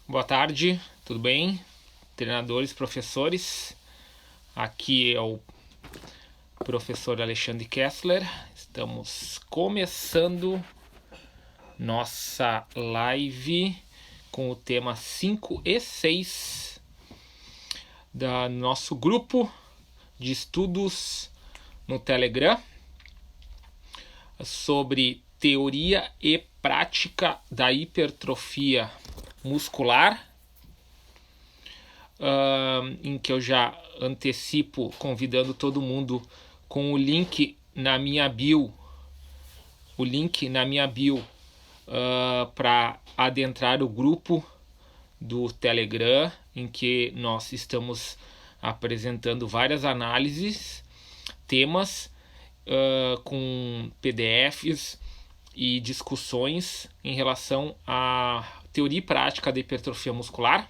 Boa tarde, tudo bem? Treinadores, professores. Aqui é o professor Alexandre Kessler. Estamos começando nossa live com o tema 5 e 6 do nosso grupo de estudos no Telegram sobre teoria e prática da hipertrofia muscular, em que eu já antecipo convidando todo mundo com o link na minha bio, para adentrar o grupo do Telegram, em que nós estamos apresentando várias análises, temas com PDFs e discussões em relação à teoria e prática da hipertrofia muscular.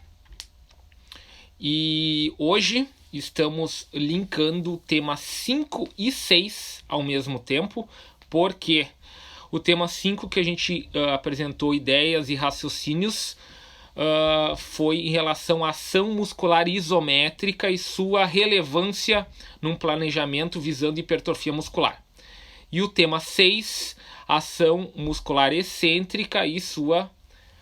E hoje estamos linkando o tema 5 e 6 ao mesmo tempo, porque o tema 5 que a gente apresentou ideias e raciocínios foi em relação à ação muscular isométrica e sua relevância num planejamento visando hipertrofia muscular. E o tema 6, ação muscular excêntrica e sua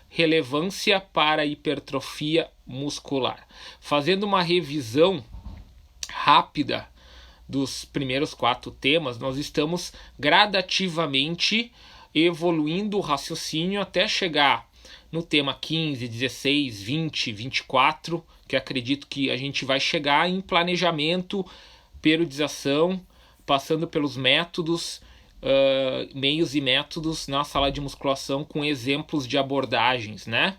relevância para a hipertrofia muscular. Fazendo uma revisão rápida dos primeiros 4 temas, nós estamos gradativamente evoluindo o raciocínio até chegar no tema 15, 16, 20, 24, que acredito que a gente vai chegar em planejamento, periodização, passando pelos métodos, meios e métodos na sala de musculação com exemplos de abordagens, né?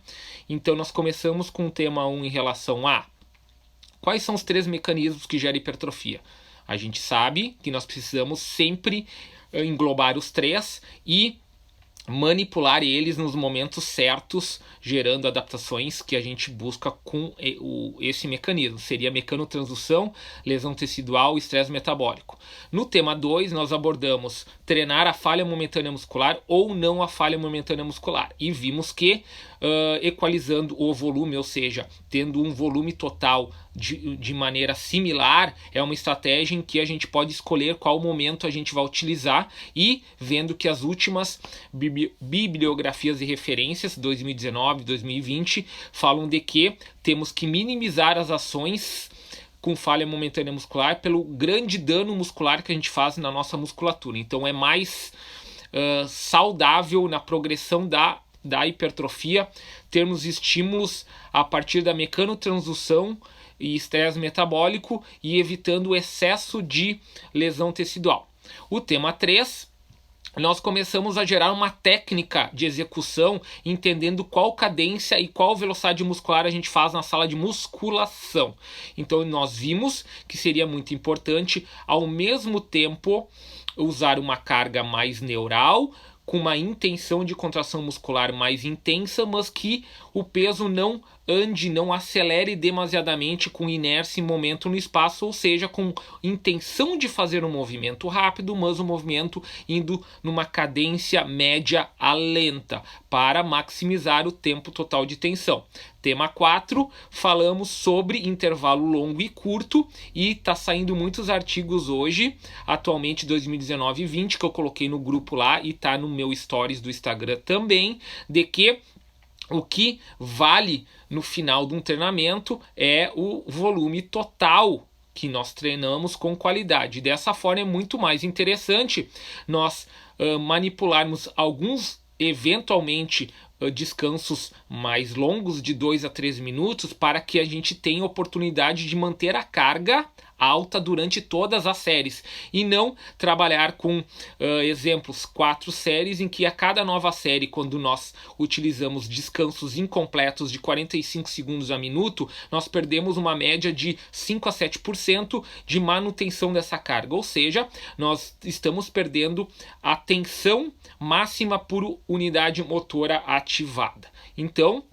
Então nós começamos com o tema 1 em relação a quais são os 3 mecanismos que geram hipertrofia. A gente sabe que nós precisamos sempre englobar os 3 e manipular eles nos momentos certos, gerando adaptações que a gente busca com esse mecanismo. Seria mecanotransdução, lesão tecidual e estresse metabólico. No tema 2, nós abordamos treinar a falha momentânea muscular ou não a falha momentânea muscular. E vimos que equalizando o volume, ou seja, tendo um volume total de maneira similar, é uma estratégia em que a gente pode escolher qual momento a gente vai utilizar, e vendo que as últimas bibliografias e referências 2019, 2020 falam de que temos que minimizar as ações com falha momentânea muscular pelo grande dano muscular que a gente faz na nossa musculatura. Então é mais saudável na progressão da hipertrofia termos estímulos a partir da mecanotransdução e estresse metabólico e evitando o excesso de lesão tecidual. O tema 3, nós começamos a gerar uma técnica de execução, entendendo qual cadência e qual velocidade muscular a gente faz na sala de musculação. Então nós vimos que seria muito importante, ao mesmo tempo, usar uma carga mais neural, com uma intenção de contração muscular mais intensa, mas que o peso não ande, não acelere demasiadamente com inércia e momento no espaço, ou seja, com intenção de fazer um movimento rápido, mas um movimento indo numa cadência média a lenta, para maximizar o tempo total de tensão. Tema 4, falamos sobre intervalo longo e curto, e está saindo muitos artigos hoje, atualmente 2019 e 20, que eu coloquei no grupo lá e está no meu stories do Instagram também, de que o que vale no final de um treinamento é o volume total que nós treinamos com qualidade. Dessa forma é muito mais interessante nós manipularmos alguns, eventualmente, descansos mais longos de 2 a 3 minutos, para que a gente tenha oportunidade de manter a carga alta durante todas as séries, e não trabalhar com exemplos, 4 séries em que a cada nova série, quando nós utilizamos descansos incompletos de 45 segundos a minuto, nós perdemos uma média de 5 a 7% de manutenção dessa carga, ou seja, nós estamos perdendo a tensão máxima por unidade motora ativada. Então,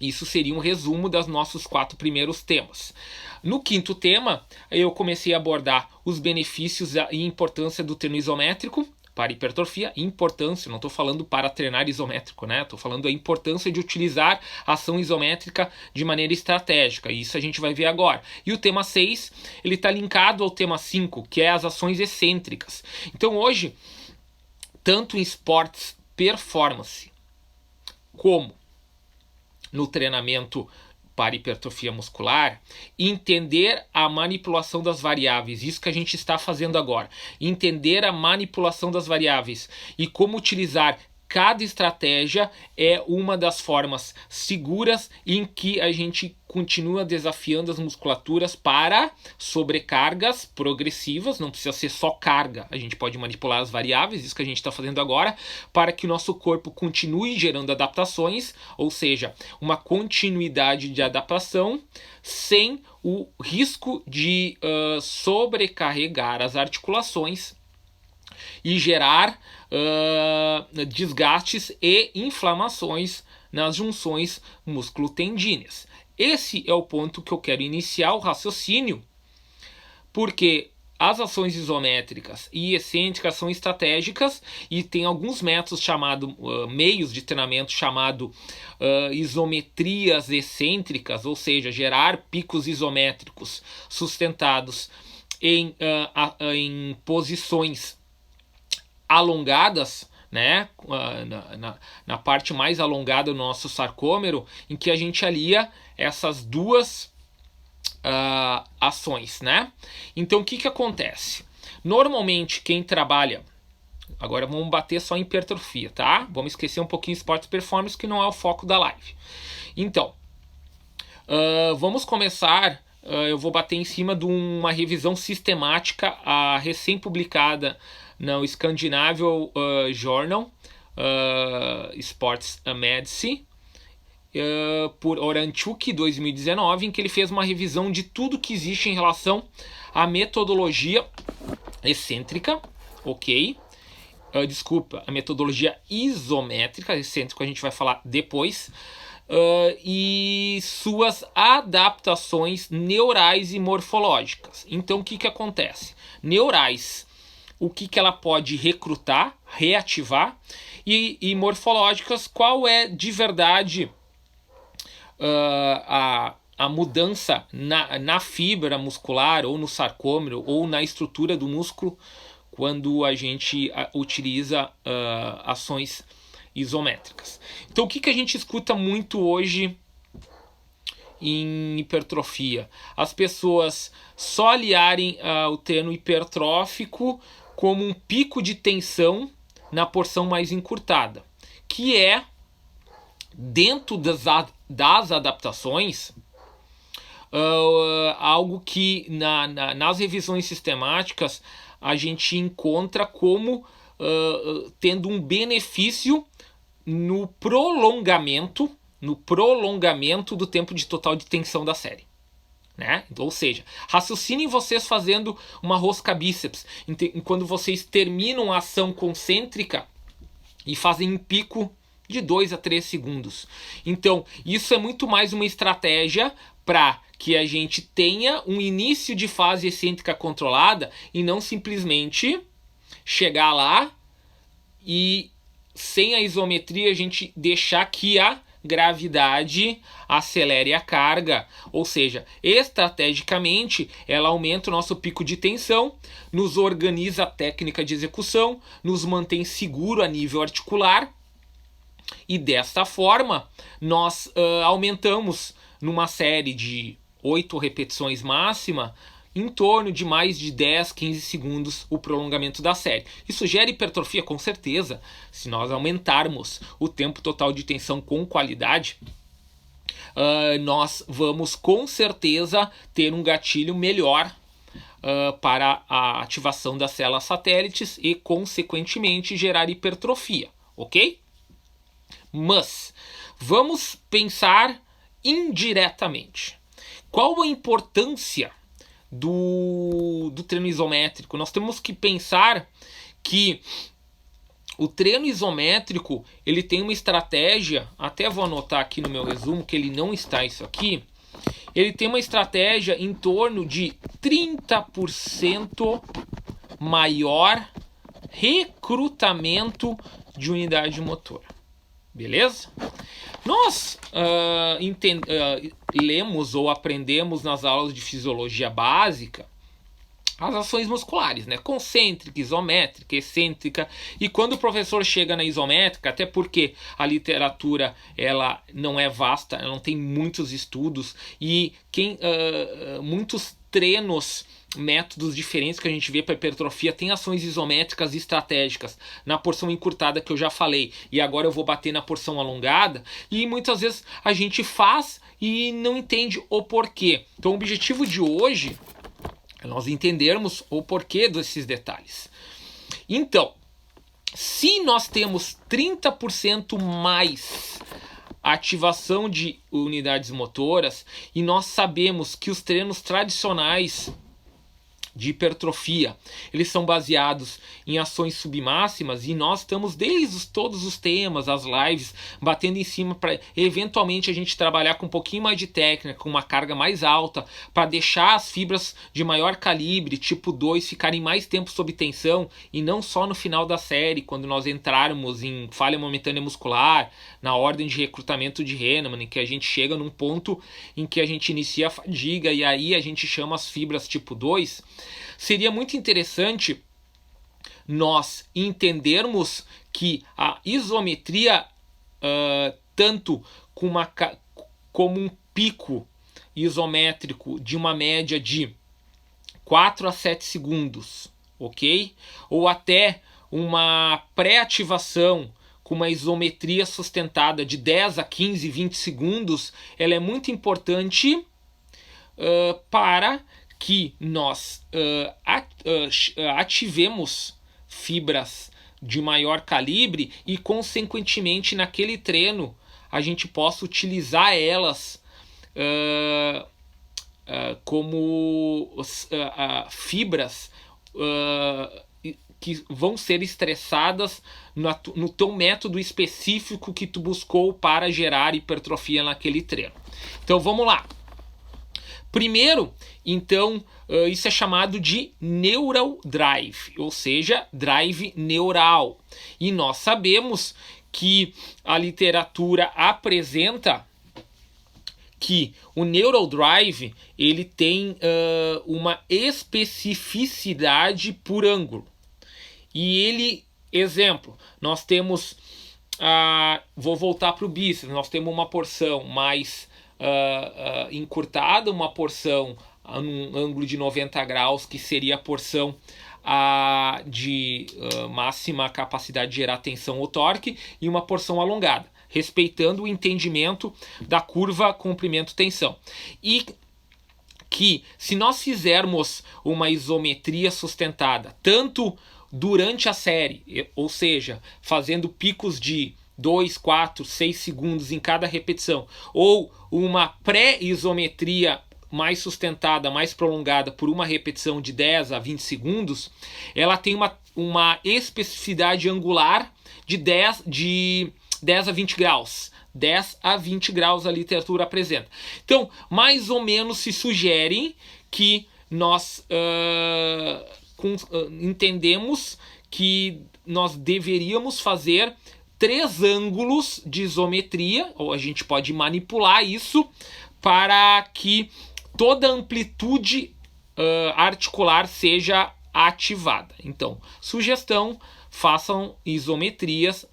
isso seria um resumo dos nossos 4 primeiros temas. No 5º tema, eu comecei a abordar os benefícios e importância do treino isométrico, para hipertrofia, importância, não estou falando para treinar isométrico, né? Estou falando a importância de utilizar a ação isométrica de maneira estratégica, e isso a gente vai ver agora. E o tema 6, ele está linkado ao tema 5, que é as ações excêntricas. Então hoje, tanto em esportes performance, como no treinamento para hipertrofia muscular, entender a manipulação das variáveis, isso que a gente está fazendo agora, entender a manipulação das variáveis e como utilizar cada estratégia é uma das formas seguras em que a gente continua desafiando as musculaturas para sobrecargas progressivas, não precisa ser só carga, a gente pode manipular as variáveis, isso que a gente está fazendo agora, para que o nosso corpo continue gerando adaptações, ou seja, uma continuidade de adaptação sem o risco de sobrecarregar as articulações e gerar desgastes e inflamações nas junções músculo-tendíneas. Esse é o ponto que eu quero iniciar o raciocínio, porque as ações isométricas e excêntricas são estratégicas e tem alguns métodos chamados, meios de treinamento chamado isometrias excêntricas, ou seja, gerar picos isométricos sustentados em posições alongadas, né, na parte mais alongada do nosso sarcômero, em que a gente alia essas duas ações, né? Então o que acontece? Normalmente quem trabalha, agora vamos bater só em hipertrofia, tá? Vamos esquecer um pouquinho esportes performance, que não é o foco da live. Então, vamos começar. Eu vou bater em cima de uma revisão sistemática recém-publicada no Scandinavian Journal Sports Medicine, por Oranchuk, 2019, em que ele fez uma revisão de tudo que existe em relação à metodologia excêntrica, ok? Desculpa, a metodologia isométrica, excêntrica a gente vai falar depois, e suas adaptações neurais e morfológicas. Então o que acontece? Neurais, o que ela pode recrutar, reativar, e morfológicas, qual é de verdade a mudança na fibra muscular, ou no sarcômero, ou na estrutura do músculo, quando a gente utiliza ações isométricas. Então o que a gente escuta muito hoje em hipertrofia? As pessoas só aliarem o treino hipertrófico como um pico de tensão na porção mais encurtada, que é, dentro das adaptações, algo que nas revisões sistemáticas a gente encontra como tendo um benefício no prolongamento do tempo de total de tensão da série, né? Ou seja, raciocinem vocês fazendo uma rosca bíceps, quando vocês terminam a ação concêntrica e fazem um pico de 2 a 3 segundos. Então, isso é muito mais uma estratégia para que a gente tenha um início de fase excêntrica controlada e não simplesmente chegar lá e, sem a isometria, a gente deixar que a gravidade acelere a carga, ou seja, estrategicamente ela aumenta o nosso pico de tensão, nos organiza a técnica de execução, nos mantém seguro a nível articular, e desta forma nós aumentamos numa série de 8 repetições máxima em torno de mais de 10, 15 segundos o prolongamento da série. Isso gera hipertrofia, com certeza. Se nós aumentarmos o tempo total de tensão com qualidade, nós vamos com certeza ter um gatilho melhor para a ativação das células satélites e, consequentemente, gerar hipertrofia, ok? Mas vamos pensar indiretamente. Qual a importância do treino isométrico? Nós temos que pensar que o treino isométrico ele tem uma estratégia, até vou anotar aqui no meu resumo que ele não está isso aqui, ele tem uma estratégia em torno de 30% maior recrutamento de unidade motora. Beleza? Nós lemos ou aprendemos nas aulas de fisiologia básica as ações musculares, né? Concêntrica, isométrica, excêntrica. E quando o professor chega na isométrica, até porque a literatura ela não é vasta, ela não tem muitos estudos e muitos treinos, métodos diferentes que a gente vê para hipertrofia tem ações isométricas estratégicas na porção encurtada que eu já falei, e agora eu vou bater na porção alongada, e muitas vezes a gente faz e não entende o porquê. Então o objetivo de hoje é nós entendermos o porquê desses detalhes. Então, se nós temos 30% mais ativação de unidades motoras, e nós sabemos que os treinos tradicionais de hipertrofia, eles são baseados em ações submáximas, e nós estamos desde todos os temas, as lives, batendo em cima para eventualmente a gente trabalhar com um pouquinho mais de técnica, com uma carga mais alta, para deixar as fibras de maior calibre, tipo 2, ficarem mais tempo sob tensão, e não só no final da série, quando nós entrarmos em falha momentânea muscular, na ordem de recrutamento de Henneman, em que a gente chega num ponto em que a gente inicia a fadiga, e aí a gente chama as fibras tipo 2, seria muito interessante nós entendermos que a isometria, tanto como um pico isométrico de uma média de 4 a 7 segundos, ok? Ou até uma pré-ativação com uma isometria sustentada de 10 a 15, 20 segundos, ela é muito importante para que nós ativemos fibras de maior calibre e, consequentemente, naquele treino a gente possa utilizar elas como fibras que vão ser estressadas no teu método específico que tu buscou para gerar hipertrofia naquele treino. Então vamos lá. Primeiro, então, isso é chamado de neural drive, ou seja, drive neural. E nós sabemos que a literatura apresenta que o neural drive ele tem uma especificidade por ângulo. E ele, exemplo, nós temos, vou voltar para o bíceps, nós temos uma porção mais encurtada, uma porção num ângulo de 90 graus, que seria a porção de máxima capacidade de gerar tensão ou torque, e uma porção alongada, respeitando o entendimento da curva comprimento-tensão. E que se nós fizermos uma isometria sustentada, tanto durante a série, ou seja, fazendo picos de 2, 4, 6 segundos em cada repetição, ou uma pré-isometria mais sustentada, mais prolongada por uma repetição de 10 a 20 segundos, ela tem uma especificidade angular de 10 a 20 graus. 10 a 20 graus a literatura apresenta. Então, mais ou menos se sugere que nós entendemos que nós deveríamos fazer 3 ângulos de isometria, ou a gente pode manipular isso para que toda a amplitude articular seja ativada. Então, sugestão, façam isometrias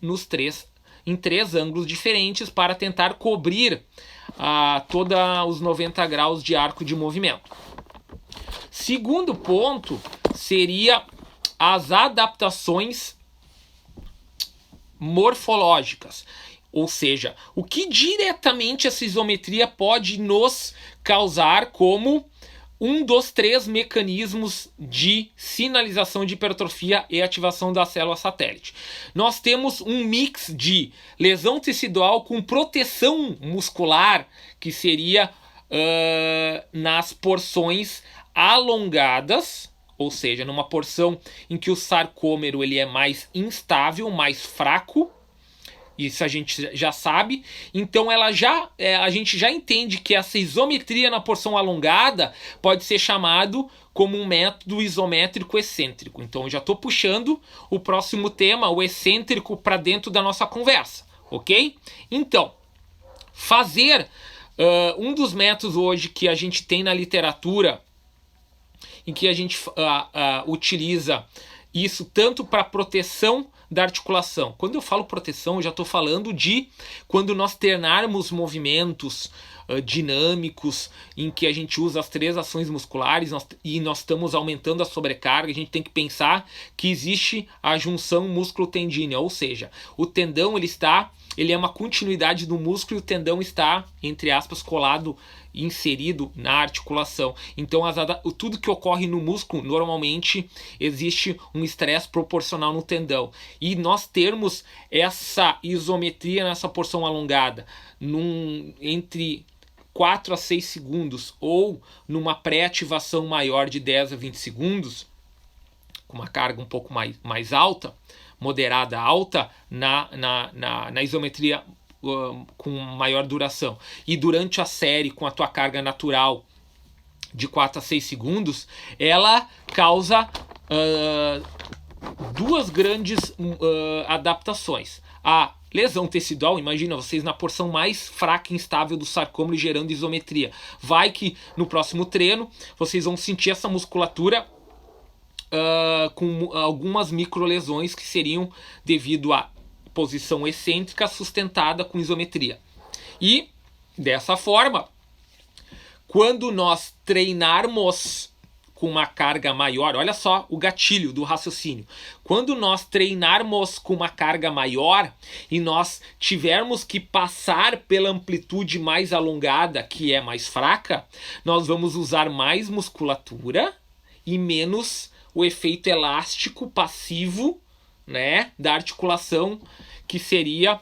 em 3 ângulos diferentes para tentar cobrir todos os 90 graus de arco de movimento. Segundo ponto seria as adaptações morfológicas, ou seja, o que diretamente essa isometria pode nos causar como um dos 3 mecanismos de sinalização de hipertrofia e ativação da célula satélite. Nós temos um mix de lesão tecidual com proteção muscular, que seria nas porções alongadas, ou seja, numa porção em que o sarcômero ele é mais instável, mais fraco, Isso a gente já sabe. Então a gente já entende que essa isometria na porção alongada pode ser chamado como um método isométrico excêntrico. Então eu já estou puxando o próximo tema, o excêntrico, para dentro da nossa conversa, ok? Então, fazer um dos métodos hoje que a gente tem na literatura, em que a gente utiliza isso tanto para proteção da articulação. Quando eu falo proteção, eu já estou falando de quando nós treinarmos movimentos dinâmicos, em que a gente usa as 3 ações musculares e nós estamos aumentando a sobrecarga, a gente tem que pensar que existe a junção músculo-tendínea, ou seja, o tendão ele é uma continuidade do músculo e o tendão está, entre aspas, colado, inserido na articulação. Então tudo que ocorre no músculo, normalmente existe um estresse proporcional no tendão. E nós termos essa isometria nessa porção alongada entre 4 a 6 segundos ou numa pré-ativação maior de 10 a 20 segundos, com uma carga um pouco mais alta, moderada alta, na isometria com maior duração, e durante a série com a tua carga natural de 4 a 6 segundos, ela causa 2 grandes adaptações. A lesão tecidual, imagina vocês na porção mais fraca e instável do sarcômero gerando isometria. Vai que no próximo treino vocês vão sentir essa musculatura com algumas microlesões que seriam devido à posição excêntrica sustentada com isometria. E dessa forma, quando nós treinarmos com uma carga maior, olha só o gatilho do raciocínio. Quando nós treinarmos com uma carga maior e nós tivermos que passar pela amplitude mais alongada, que é mais fraca, nós vamos usar mais musculatura e menos o efeito elástico passivo, né, da articulação, que seria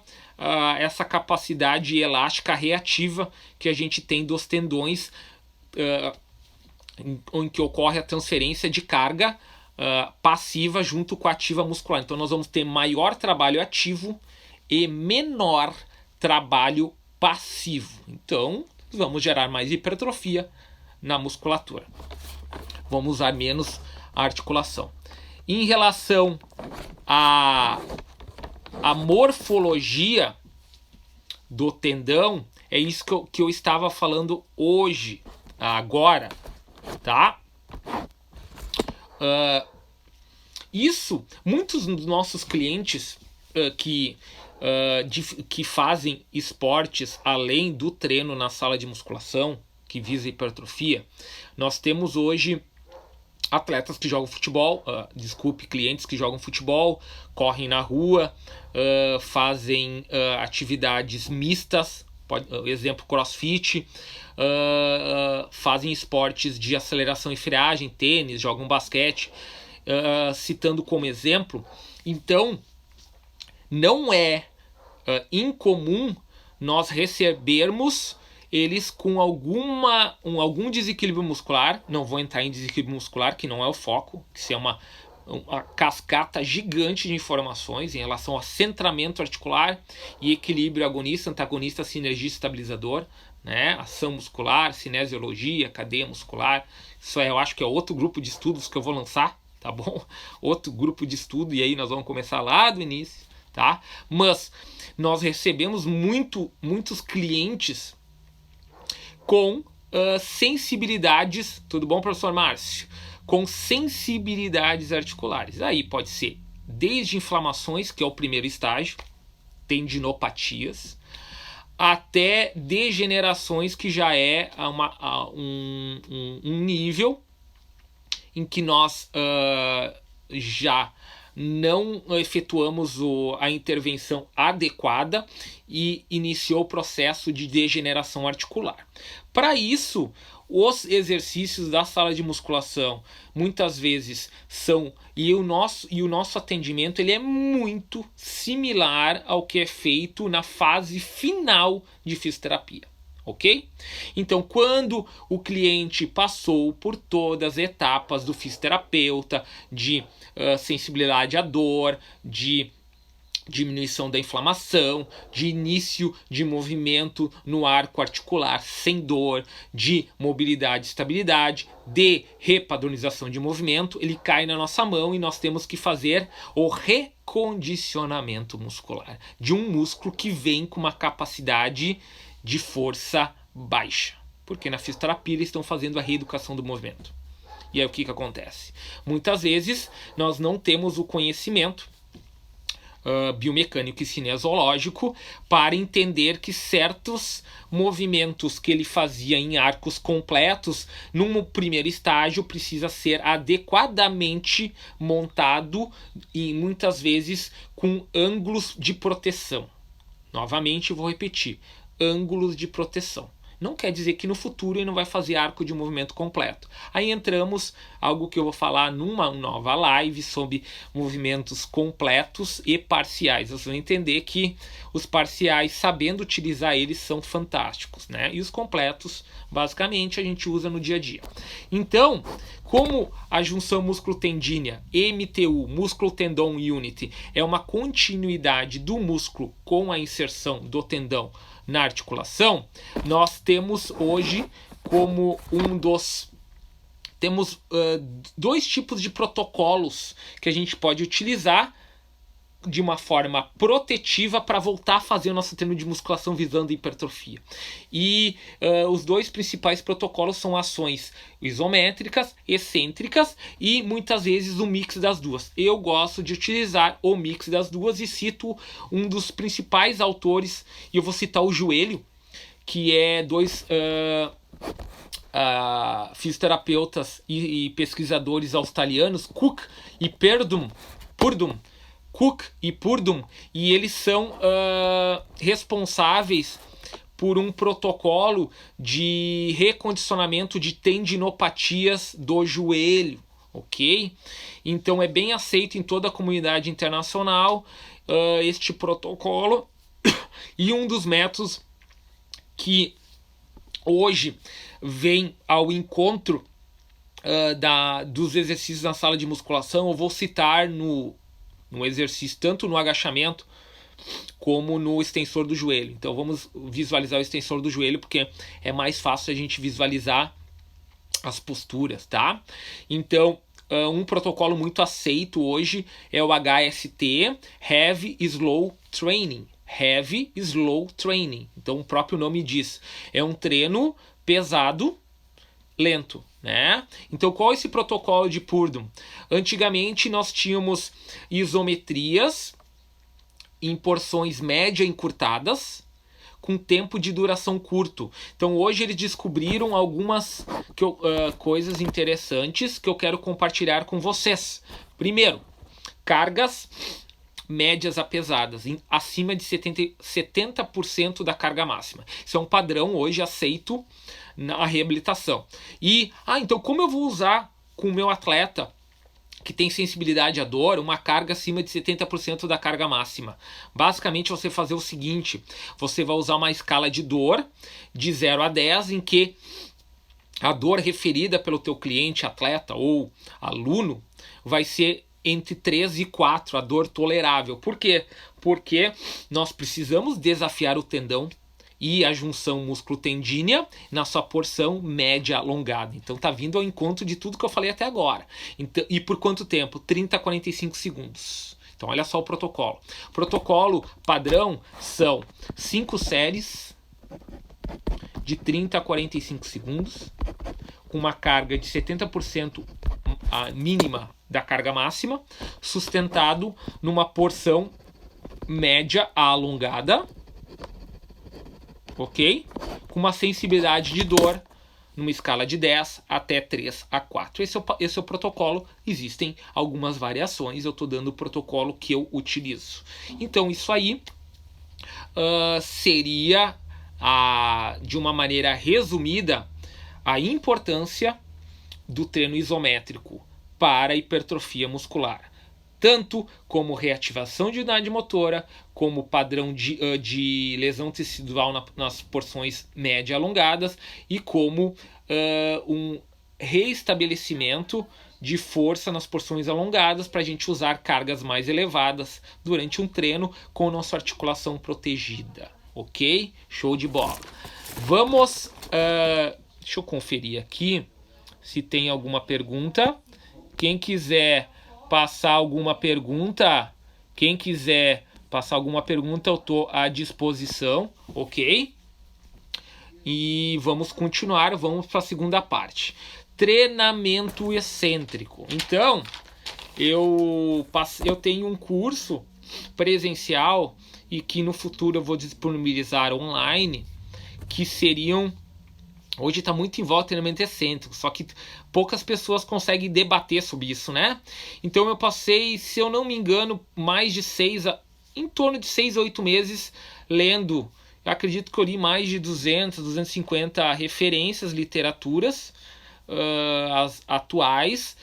essa capacidade elástica reativa que a gente tem dos tendões, em que ocorre a transferência de carga passiva junto com a ativa muscular. Então nós vamos ter maior trabalho ativo e menor trabalho passivo. Então vamos gerar mais hipertrofia na musculatura. Vamos usar menos a articulação. Em relação à morfologia do tendão, é isso que eu estava falando hoje, agora, tá? Isso, muitos dos nossos clientes que fazem esportes além do treino na sala de musculação, que visa hipertrofia, nós temos hoje atletas que jogam futebol, clientes que jogam futebol, correm na rua, fazem atividades mistas, exemplo CrossFit, fazem esportes de aceleração e freagem, tênis, jogam basquete, citando como exemplo. Então, não é incomum nós recebermos eles com algum desequilíbrio muscular. Não vou entrar em desequilíbrio muscular, que não é o foco, que isso é uma cascata gigante de informações em relação ao centramento articular e equilíbrio agonista, antagonista, sinergia, estabilizador, né? Ação muscular, cinesiologia, cadeia muscular. Isso eu acho que é outro grupo de estudos que eu vou lançar, tá bom? Outro grupo de estudo, e aí nós vamos começar lá do início, tá? Mas nós recebemos muitos clientes com sensibilidades, tudo bom, professor Márcio? Com sensibilidades articulares. Aí pode ser desde inflamações, que é o primeiro estágio, tendinopatias, até degenerações, que já é um nível em que nós já não efetuamos a intervenção adequada e iniciou o processo de degeneração articular. Para isso, os exercícios da sala de musculação muitas vezes são, e o nosso atendimento ele é muito similar ao que é feito na fase final de fisioterapia. Ok? Então, quando o cliente passou por todas as etapas do fisioterapeuta, de sensibilidade à dor, de diminuição da inflamação, de início de movimento no arco articular sem dor, de mobilidade e estabilidade, de repadronização de movimento. Ele cai na nossa mão e nós temos que fazer o recondicionamento muscular de um músculo que vem com uma capacidade de força baixa, porque na fisioterapia eles estão fazendo a reeducação do movimento. E aí o que acontece? Muitas vezes nós não temos o conhecimento biomecânico e cinesiológico para entender que certos movimentos que ele fazia em arcos completos, num primeiro estágio, precisa ser adequadamente montado e muitas vezes com ângulos de proteção. Novamente, vou repetir, ângulos de proteção. Não quer dizer que no futuro ele não vai fazer arco de movimento completo. Aí entramos, algo que eu vou falar numa nova live sobre movimentos completos e parciais. Vocês vão entender que os parciais, sabendo utilizar eles, são fantásticos, né? E os completos, basicamente, a gente usa no dia a dia. Então, como a junção músculo-tendínea, MTU, músculo-tendão unity, é uma continuidade do músculo com a inserção do tendão na articulação, nós temos hoje como temos dois tipos de protocolos que a gente pode utilizar de uma forma protetiva para voltar a fazer o nosso treino de musculação visando hipertrofia. E os dois principais protocolos são ações isométricas, excêntricas e muitas vezes o mix das duas. Eu gosto de utilizar o mix das duas e cito um dos principais autores, e eu vou citar o Joelho, que é dois fisioterapeutas e pesquisadores australianos, Cook e Purdom, Cook e Purdom, e eles são responsáveis por um protocolo de recondicionamento de tendinopatias do joelho, ok? Então é bem aceito em toda a comunidade internacional este protocolo, e um dos métodos que hoje vem ao encontro dos exercícios na sala de musculação, eu vou citar no exercício, tanto no agachamento como no extensor do joelho. Então vamos visualizar o extensor do joelho, porque é mais fácil a gente visualizar as posturas, tá? Então, um protocolo muito aceito hoje é o HST, Heavy Slow Training. Heavy Slow Training. Então o próprio nome diz, é um treino pesado, lento, né? Então qual é esse protocolo de Purdom? Antigamente nós tínhamos isometrias em porções média encurtadas com tempo de duração curto. Então hoje eles descobriram algumas coisas interessantes que eu quero compartilhar com vocês. Primeiro, cargas médias a pesadas, acima de 70% da carga máxima. Isso é um padrão hoje aceito na reabilitação. E, então como eu vou usar com o meu atleta que tem sensibilidade à dor, uma carga acima de 70% da carga máxima? Basicamente você fazer o seguinte, você vai usar uma escala de dor de 0 a 10, em que a dor referida pelo teu cliente, atleta ou aluno, vai ser entre 3 e 4, a dor tolerável. Por quê? Porque nós precisamos desafiar o tendão e a junção músculo-tendínea na sua porção média alongada. Então tá vindo ao encontro de tudo que eu falei até agora. Então, e por quanto tempo? 30 a 45 segundos. Então olha só o protocolo. O protocolo padrão são 5 séries de 30 a 45 segundos, com uma carga de 70% a mínima da carga máxima, sustentado numa porção média a alongada, ok? Com uma sensibilidade de dor numa escala de 10 até 3 a 4. Esse é o protocolo. Existem algumas variações, eu estou dando o protocolo que eu utilizo. Então isso aí seria, de uma maneira resumida, a importância do treino isométrico para a hipertrofia muscular, tanto como reativação de unidade motora, como padrão de lesão tecidual nas porções média alongadas, e como reestabelecimento de força nas porções alongadas para a gente usar cargas mais elevadas durante um treino com nossa articulação protegida, ok? Show de bola. Vamos, deixa eu conferir aqui se tem alguma pergunta. Quem quiser passar alguma pergunta, eu estou à disposição, ok? E vamos continuar, vamos para a segunda parte. Treinamento excêntrico. Então, eu tenho um curso presencial e que no futuro eu vou disponibilizar online, que seriam... Hoje está muito em volta treinamento excêntrico, só que poucas pessoas conseguem debater sobre isso, né? Então eu passei, se eu não me engano, em torno de 6 a 8 meses lendo. Eu acredito que eu li mais de 200, 250 referências, literaturas as atuais,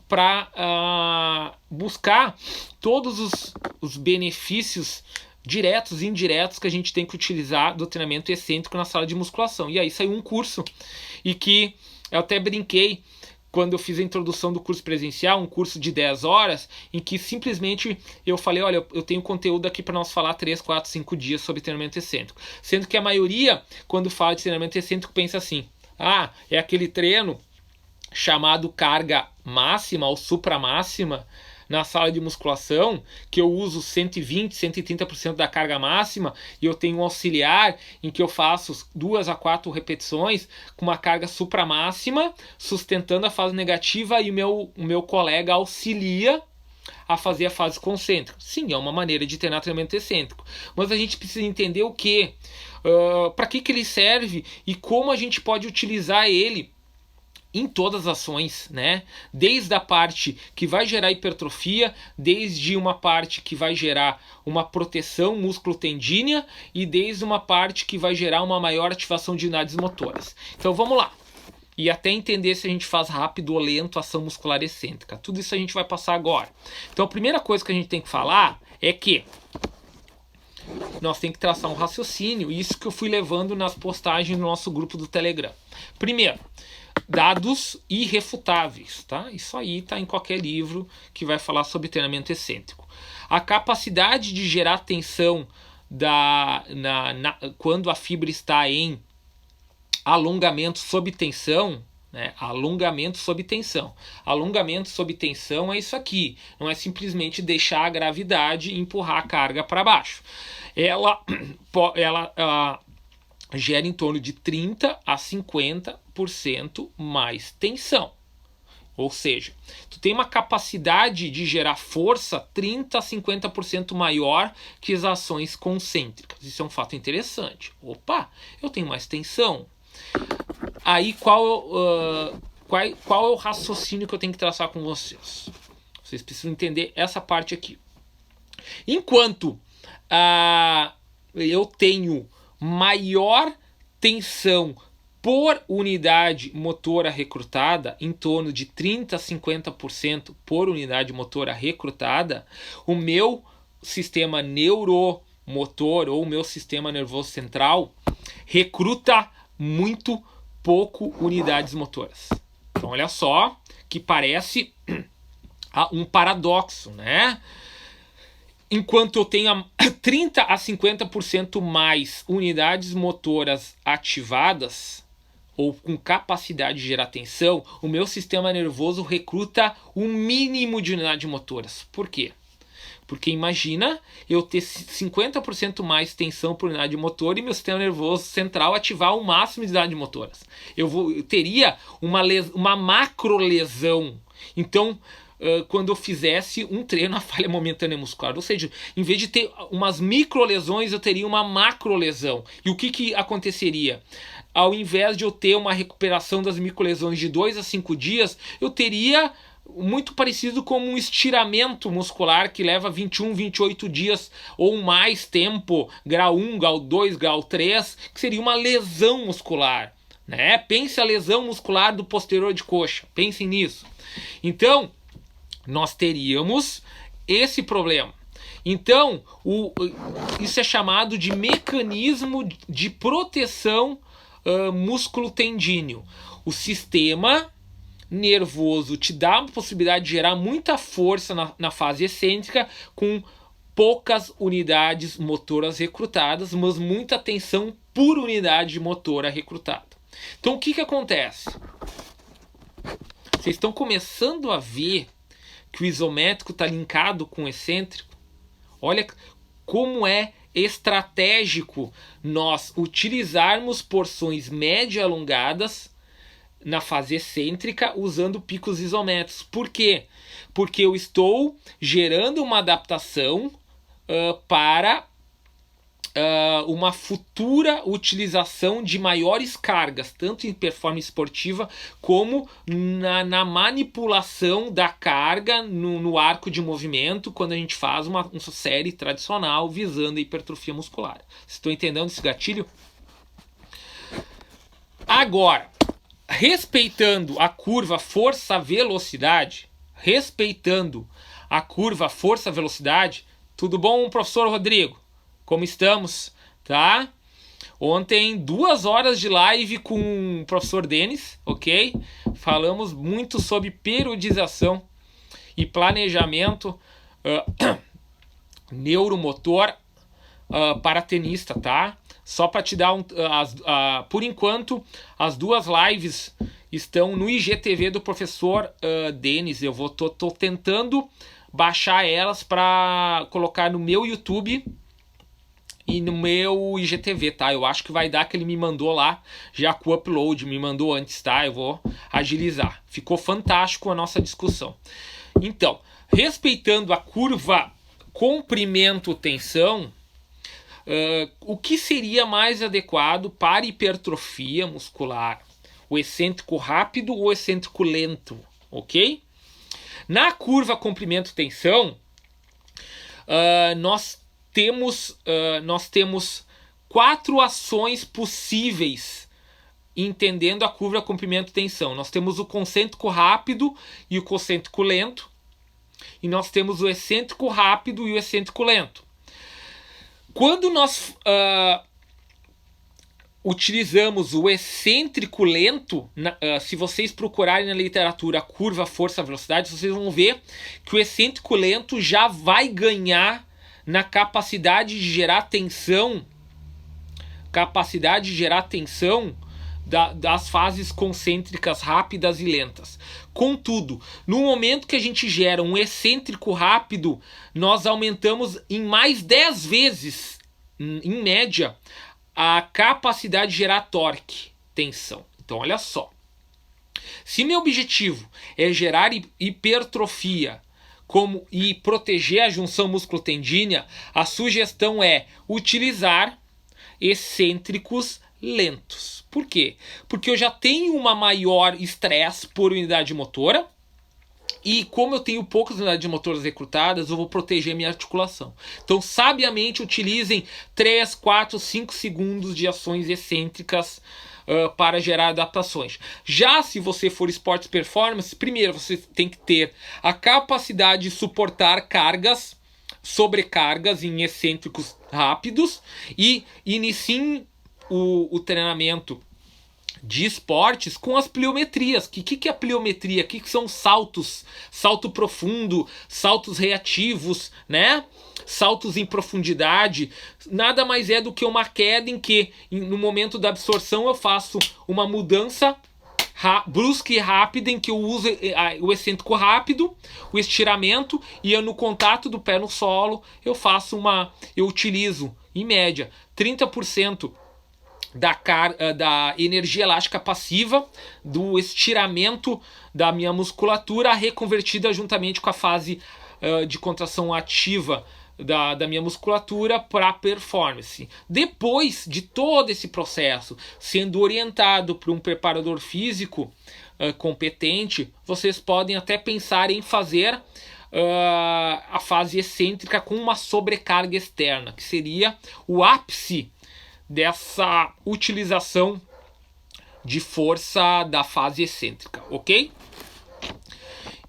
para buscar todos os benefícios diretos e indiretos que a gente tem que utilizar do treinamento excêntrico na sala de musculação. E aí saiu um curso, e que eu até brinquei quando eu fiz a introdução do curso presencial, um curso de 10 horas, em que simplesmente eu falei, olha, eu tenho conteúdo aqui para nós falar 3, 4, 5 dias sobre treinamento excêntrico. Sendo que a maioria, quando fala de treinamento excêntrico, pensa assim, é aquele treino chamado carga máxima ou supramáxima na sala de musculação, que eu uso 120, 130% da carga máxima, e eu tenho um auxiliar em que eu faço 2 a 4 repetições com uma carga supramáxima, sustentando a fase negativa, e o meu colega auxilia a fazer a fase concêntrica. Sim, é uma maneira de treinar treinamento excêntrico, mas a gente precisa entender o que, para que ele serve e como a gente pode utilizar ele em todas as ações, né? Desde a parte que vai gerar hipertrofia, desde uma parte que vai gerar uma proteção músculo-tendínea e desde uma parte que vai gerar uma maior ativação de unidades motoras. Então vamos lá. E até entender se a gente faz rápido ou lento a ação muscular excêntrica. Tudo isso a gente vai passar agora. Então a primeira coisa que a gente tem que falar é que nós temos que traçar um raciocínio, isso que eu fui levando nas postagens no nosso grupo do Telegram. Primeiro, dados irrefutáveis, tá? Isso aí tá em qualquer livro que vai falar sobre treinamento excêntrico. A capacidade de gerar tensão quando a fibra está em alongamento sob tensão, né? Alongamento sob tensão. Alongamento sob tensão é isso aqui. Não é simplesmente deixar a gravidade empurrar a carga para baixo. Ela gera em torno de 30 a 50% mais tensão. Ou seja, tu tem uma capacidade de gerar força 30 a 50% maior que as ações concêntricas. Isso é um fato interessante. Opa, eu tenho mais tensão. Aí qual é o raciocínio que eu tenho que traçar com vocês? Vocês precisam entender essa parte aqui. Enquanto eu tenho maior tensão por unidade motora recrutada, em torno de 30 a 50% por unidade motora recrutada, o meu sistema neuromotor ou o meu sistema nervoso central recruta muito pouco unidades motoras. Então olha só que parece um paradoxo, né? Enquanto eu tenho 30 a 50% mais unidades motoras ativadas ou com capacidade de gerar tensão, o meu sistema nervoso recruta um mínimo de unidades motoras. Por quê? Porque imagina eu ter 50% mais tensão por unidade motora e meu sistema nervoso central ativar o máximo de unidades motoras. Eu teria uma macro lesão. Então, quando eu fizesse um treino a falha momentânea muscular, ou seja, em vez de ter umas micro lesões, eu teria uma macro lesão. E o que aconteceria? Ao invés de eu ter uma recuperação das micro lesões de 2 a 5 dias, eu teria muito parecido com um estiramento muscular que leva 21, 28 dias ou mais tempo, grau 1, grau 2, grau 3, que seria uma lesão muscular, né? Pense a lesão muscular do posterior de coxa, pensem nisso. Então, nós teríamos esse problema. Então, isso é chamado de mecanismo de proteção músculo-tendíneo. O sistema nervoso te dá a possibilidade de gerar muita força na fase excêntrica com poucas unidades motoras recrutadas, mas muita tensão por unidade motora recrutada. Então o que acontece? Vocês estão começando a ver que o isométrico está linkado com o excêntrico? Olha como é estratégico nós utilizarmos porções médio alongadas na fase excêntrica usando picos isométricos. Por quê? Porque eu estou gerando uma adaptação para uma futura utilização de maiores cargas, tanto em performance esportiva como na manipulação da carga no arco de movimento, quando a gente faz uma série tradicional visando a hipertrofia muscular. Vocês estão entendendo esse gatilho? Agora, respeitando a curva força-velocidade, tudo bom, professor Rodrigo? Como estamos? Tá? Ontem, 2 horas de live com o professor Denis, ok? Falamos muito sobre periodização e planejamento neuromotor para tenista, tá? Só para te dar por enquanto, as 2 lives estão no IGTV do professor Denis. Eu tô tentando baixar elas para colocar no meu YouTube e no meu IGTV, tá? Eu acho que vai dar que ele me mandou lá, já com o upload, me mandou antes, tá? Eu vou agilizar. Ficou fantástico a nossa discussão. Então, respeitando a curva comprimento-tensão, o que seria mais adequado para hipertrofia muscular? O excêntrico rápido ou o excêntrico lento, ok? Na curva comprimento-tensão, nós temos 4 ações possíveis entendendo a curva comprimento-tensão. Nós temos o concêntrico rápido e o concêntrico lento, e nós temos o excêntrico rápido e o excêntrico lento. Quando nós utilizamos o excêntrico lento, se vocês procurarem na literatura a curva força-velocidade, vocês vão ver que o excêntrico lento já vai ganhar na capacidade de gerar tensão, das fases concêntricas rápidas e lentas. Contudo, no momento que a gente gera um excêntrico rápido, nós aumentamos em mais 10 vezes, em média, a capacidade de gerar torque, tensão. Então, olha só. Se meu objetivo é gerar hipertrofia e proteger a junção músculo-tendínea, a sugestão é utilizar excêntricos lentos. Por quê? Porque eu já tenho uma maior estresse por unidade motora, e como eu tenho poucas unidades motoras recrutadas, eu vou proteger minha articulação. Então, sabiamente, utilizem 3, 4, 5 segundos de ações excêntricas para gerar adaptações. Já se você for esportes performance, primeiro você tem que ter a capacidade de suportar sobrecargas em excêntricos rápidos, e iniciem o treinamento de esportes com as pliometrias. O que é a pliometria? O que são saltos? Salto profundo, saltos reativos, né? Saltos em profundidade. Nada mais é do que uma queda em que, no momento da absorção, eu faço uma mudança brusca e rápida, em que eu uso o excêntrico rápido, o estiramento, e eu, no contato do pé no solo, eu utilizo, em média, 30% da energia elástica passiva, do estiramento da minha musculatura, reconvertida juntamente com a fase de contração ativa da minha musculatura para performance. Depois de todo esse processo, sendo orientado por um preparador físico competente, vocês podem até pensar em fazer a fase excêntrica com uma sobrecarga externa, que seria o ápice dessa utilização de força da fase excêntrica, ok?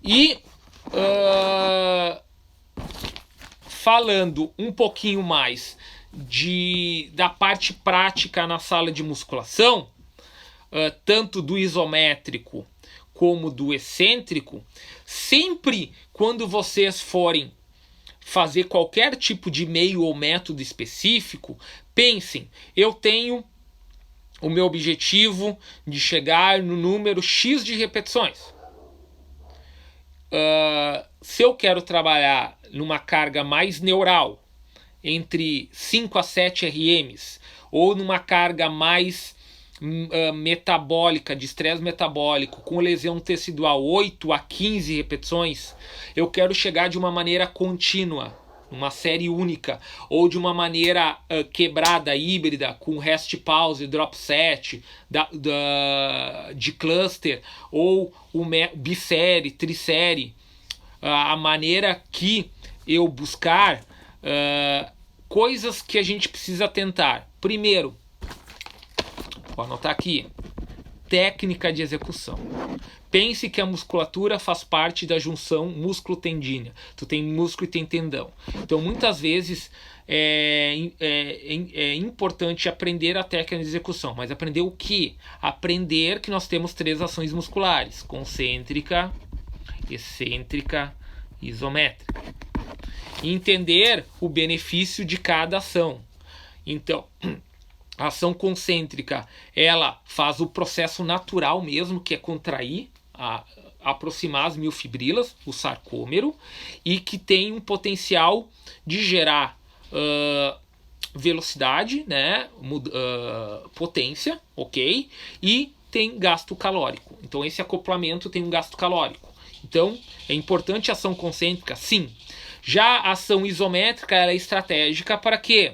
E falando um pouquinho mais da parte prática na sala de musculação, tanto do isométrico como do excêntrico, sempre quando vocês forem fazer qualquer tipo de meio ou método específico, pensem, eu tenho o meu objetivo de chegar no número X de repetições. Se eu quero trabalhar numa carga mais neural, entre 5 a 7 RMs, ou numa carga mais metabólica, de estresse metabólico, com lesão tecidual 8 a 15 repetições, eu quero chegar de uma maneira contínua, uma série única, ou de uma maneira quebrada, híbrida, com rest pause, drop set, de cluster, ou bissérie, trissérie, a maneira que eu buscar coisas que a gente precisa tentar. Primeiro, vou anotar aqui, técnica de execução. Pense que a musculatura faz parte da junção músculo-tendínea. Tu tem músculo e tem tendão. Então, muitas vezes é importante aprender a técnica de execução. Mas aprender o quê? Aprender que nós temos 3 ações musculares: concêntrica, excêntrica e isométrica. E entender o benefício de cada ação. Então, a ação concêntrica, ela faz o processo natural mesmo, que é contrair, aproximar as miofibrilas, o sarcômero, e que tem um potencial de gerar velocidade, né, potência, ok? E tem gasto calórico. Então esse acoplamento tem um gasto calórico. Então é importante a ação concêntrica, sim. Já a ação isométrica, ela é estratégica para quê?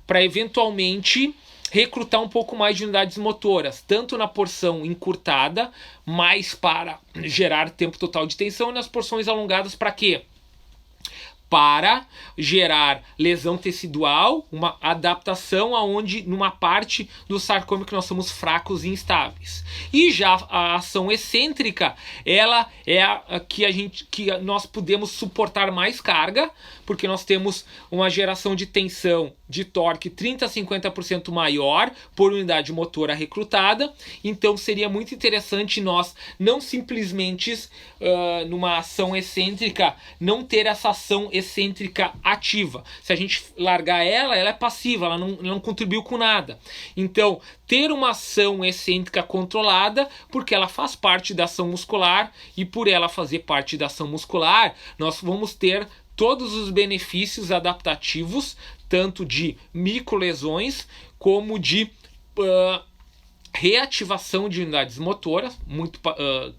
Para eventualmente recrutar um pouco mais de unidades motoras, tanto na porção encurtada, mais para gerar tempo total de tensão, e nas porções alongadas para quê? Para gerar lesão tecidual, uma adaptação aonde numa parte do sarcômero que nós somos fracos e instáveis. E já a ação excêntrica, ela é a que nós podemos suportar mais carga, porque nós temos uma geração de tensão, de torque 30 a 50% maior por unidade motora recrutada. Então seria muito interessante nós não simplesmente numa ação excêntrica não ter essa ação excêntrica ativa. Se a gente largar ela é passiva, ela não contribuiu com nada. Então ter uma ação excêntrica controlada, porque ela faz parte da ação muscular, e por ela fazer parte da ação muscular, nós vamos ter todos os benefícios adaptativos, tanto de microlesões como de reativação de unidades motoras,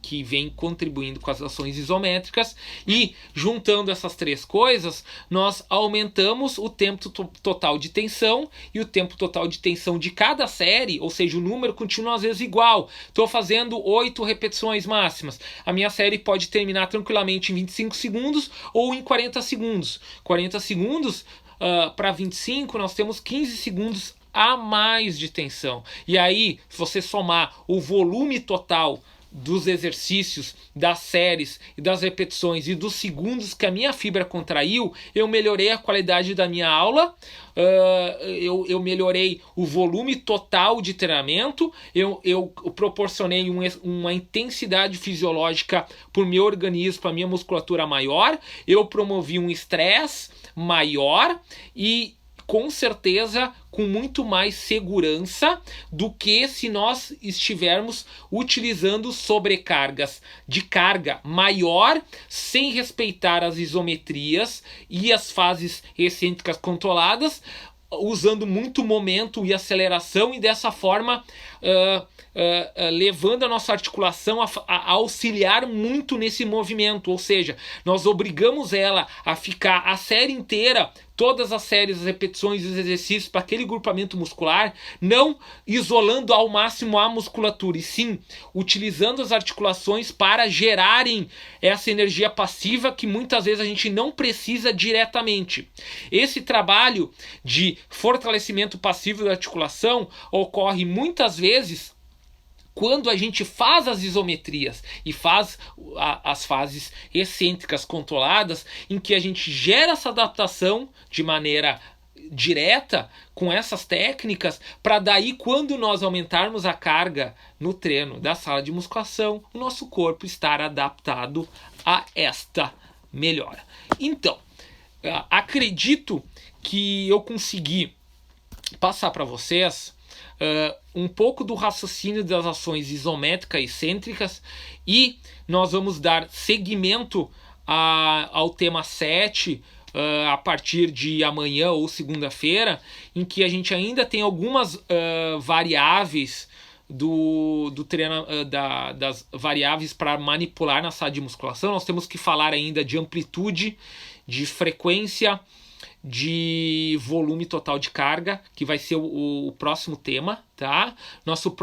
que vem contribuindo com as ações isométricas. E juntando essas 3 coisas, nós aumentamos o tempo total de tensão, e o tempo total de tensão de cada série, ou seja, o número continua às vezes igual. Estou fazendo 8 repetições máximas, a minha série pode terminar tranquilamente em 25 segundos ou em 40 segundos. 40 segundos para 25, nós temos 15 segundos a mais de tensão. E aí, se você somar o volume total dos exercícios, das séries e das repetições e dos segundos que a minha fibra contraiu, eu melhorei a qualidade da minha aula, eu melhorei o volume total de treinamento, eu proporcionei uma intensidade fisiológica para o meu organismo, para a minha musculatura maior, eu promovi um estresse maior e com certeza com muito mais segurança do que se nós estivermos utilizando sobrecargas de carga maior, sem respeitar as isometrias e as fases excêntricas controladas, usando muito momento e aceleração, e dessa forma levando a nossa articulação a auxiliar muito nesse movimento. Ou seja, nós obrigamos ela a ficar a série inteira, todas as séries, as repetições e os exercícios para aquele grupamento muscular, não isolando ao máximo a musculatura, e sim utilizando as articulações para gerarem essa energia passiva que muitas vezes a gente não precisa diretamente. Esse trabalho de fortalecimento passivo da articulação ocorre muitas vezes quando a gente faz as isometrias e faz as fases excêntricas controladas, em que a gente gera essa adaptação de maneira direta com essas técnicas, para daí quando nós aumentarmos a carga no treino da sala de musculação, o nosso corpo estar adaptado a esta melhora. Então, acredito que eu consegui passar para vocês um pouco do raciocínio das ações isométricas e excêntricas, e nós vamos dar seguimento ao tema 7 a partir de amanhã ou segunda-feira, em que a gente ainda tem algumas variáveis do treino, das variáveis para manipular na sala de musculação. Nós temos que falar ainda de amplitude, de frequência, de volume total de carga, que vai ser o próximo tema, tá? Nosso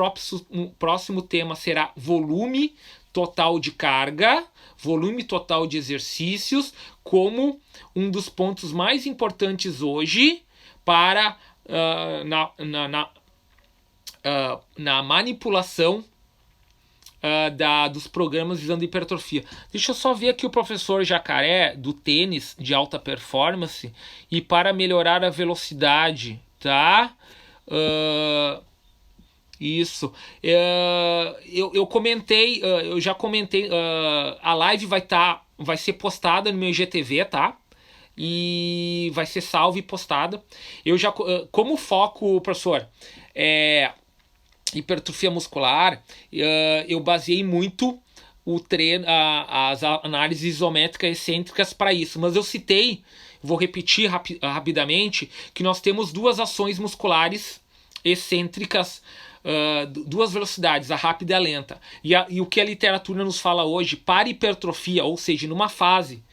próximo tema será volume total de carga, volume total de exercícios, como um dos pontos mais importantes hoje para na manipulação dos programas visando hipertrofia. Deixa eu só ver aqui o professor Jacaré do tênis de alta performance, e para melhorar a velocidade, tá? Isso. Eu comentei, eu já comentei, a live vai ser postada no meu IGTV, tá? E vai ser salva e postada. Eu já, como foco, professor, hipertrofia muscular, eu baseei muito o treino, as análises isométricas excêntricas para isso. Mas eu citei, vou repetir rapidamente, que nós temos duas ações musculares excêntricas, duas velocidades, a rápida e a lenta. E o que a literatura nos fala hoje para hipertrofia, ou seja, numa fase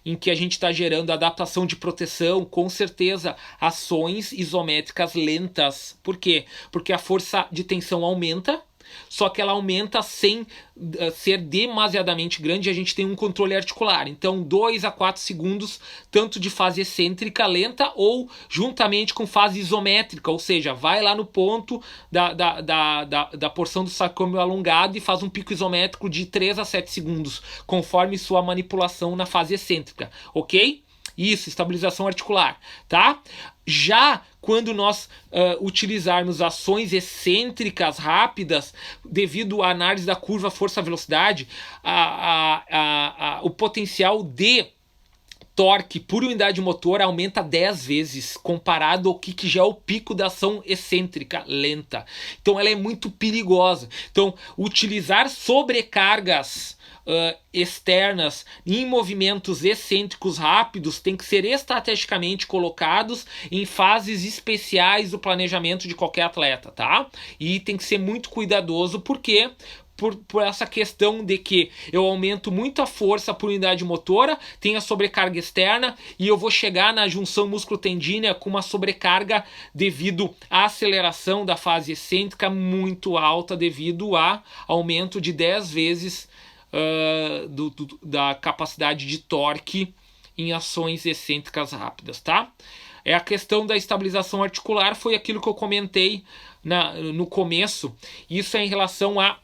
em que a gente está gerando adaptação de proteção, com certeza ações isométricas lentas. Por quê? Porque a força de tensão aumenta, só que ela aumenta sem ser demasiadamente grande, e a gente tem um controle articular. Então 2 a 4 segundos, tanto de fase excêntrica lenta ou juntamente com fase isométrica, ou seja, vai lá no ponto da porção do sarcômero alongado e faz um pico isométrico de 3 a 7 segundos, conforme sua manipulação na fase excêntrica, ok? Isso, estabilização articular, tá? Já quando nós utilizarmos ações excêntricas rápidas, devido à análise da curva força-velocidade, o potencial de torque por unidade motora aumenta 10 vezes, comparado ao que já é o pico da ação excêntrica lenta. Então ela é muito perigosa. Então, utilizar sobrecargas externas em movimentos excêntricos rápidos tem que ser estrategicamente colocados em fases especiais do planejamento de qualquer atleta, tá? E tem que ser muito cuidadoso, porque por essa questão de que eu aumento muito a força por unidade motora, tenho a sobrecarga externa, e eu vou chegar na junção músculo-tendínea com uma sobrecarga devido à aceleração da fase excêntrica muito alta, devido a aumento de 10 vezes da capacidade de torque em ações excêntricas rápidas, tá? A questão da estabilização articular foi aquilo que eu comentei no começo. Isso é em relação a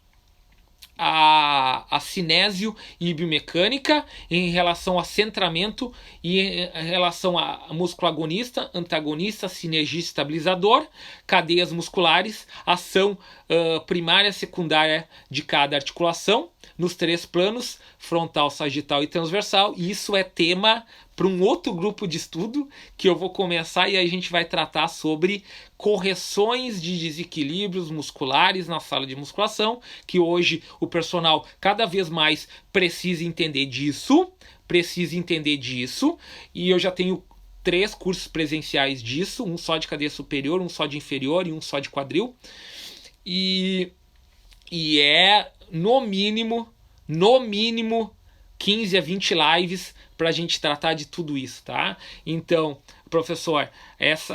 cinésio e biomecânica, em relação a centramento e em relação a músculo agonista, antagonista, sinergista, estabilizador, cadeias musculares, ação primária, secundária de cada articulação, nos 3 planos, frontal, sagital e transversal. E isso é tema para um outro grupo de estudo que eu vou começar, e aí a gente vai tratar sobre correções de desequilíbrios musculares na sala de musculação, que hoje o personal cada vez mais precisa entender disso, e eu já tenho 3 cursos presenciais disso, um só de cadeia superior, um só de inferior e um só de quadril, e é no mínimo 15 a 20 lives para a gente tratar de tudo isso, tá? Então, professor,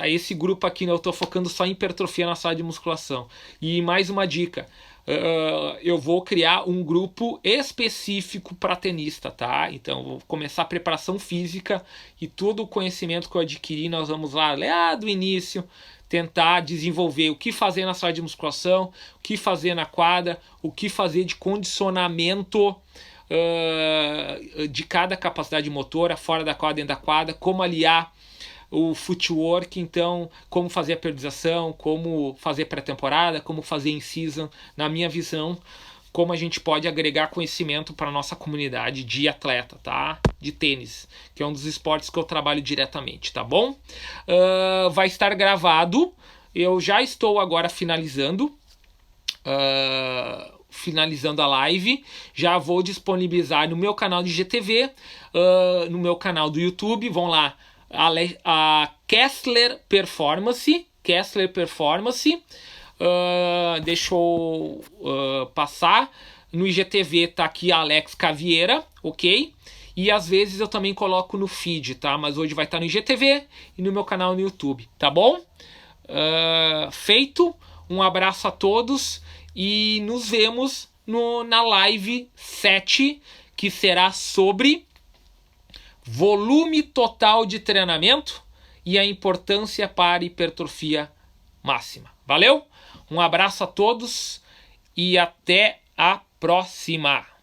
esse grupo aqui, eu estou focando só em hipertrofia na sala de musculação. E mais uma dica, eu vou criar um grupo específico para tenista, tá? Então, vou começar a preparação física, e todo o conhecimento que eu adquiri, nós vamos lá do início, tentar desenvolver o que fazer na sala de musculação, o que fazer na quadra, o que fazer de condicionamento de cada capacidade motora, fora da quadra, dentro da quadra, como aliar o footwork, então como fazer a periodização, como fazer pré-temporada, como fazer in-season, na minha visão, como a gente pode agregar conhecimento para a nossa comunidade de atleta, tá? De tênis, que é um dos esportes que eu trabalho diretamente, tá bom? Vai estar gravado, eu já estou agora finalizando a live, já vou disponibilizar no meu canal de GTV, no meu canal do YouTube, vão lá, a Kessler Performance, deixa eu passar, no IGTV tá aqui a Alex Cavieira, ok? E às vezes eu também coloco no feed, tá? Mas hoje vai estar no IGTV e no meu canal no YouTube, tá bom? Feito, um abraço a todos e nos vemos na live 7, que será sobre volume total de treinamento e a importância para hipertrofia máxima. Valeu? Um abraço a todos e até a próxima!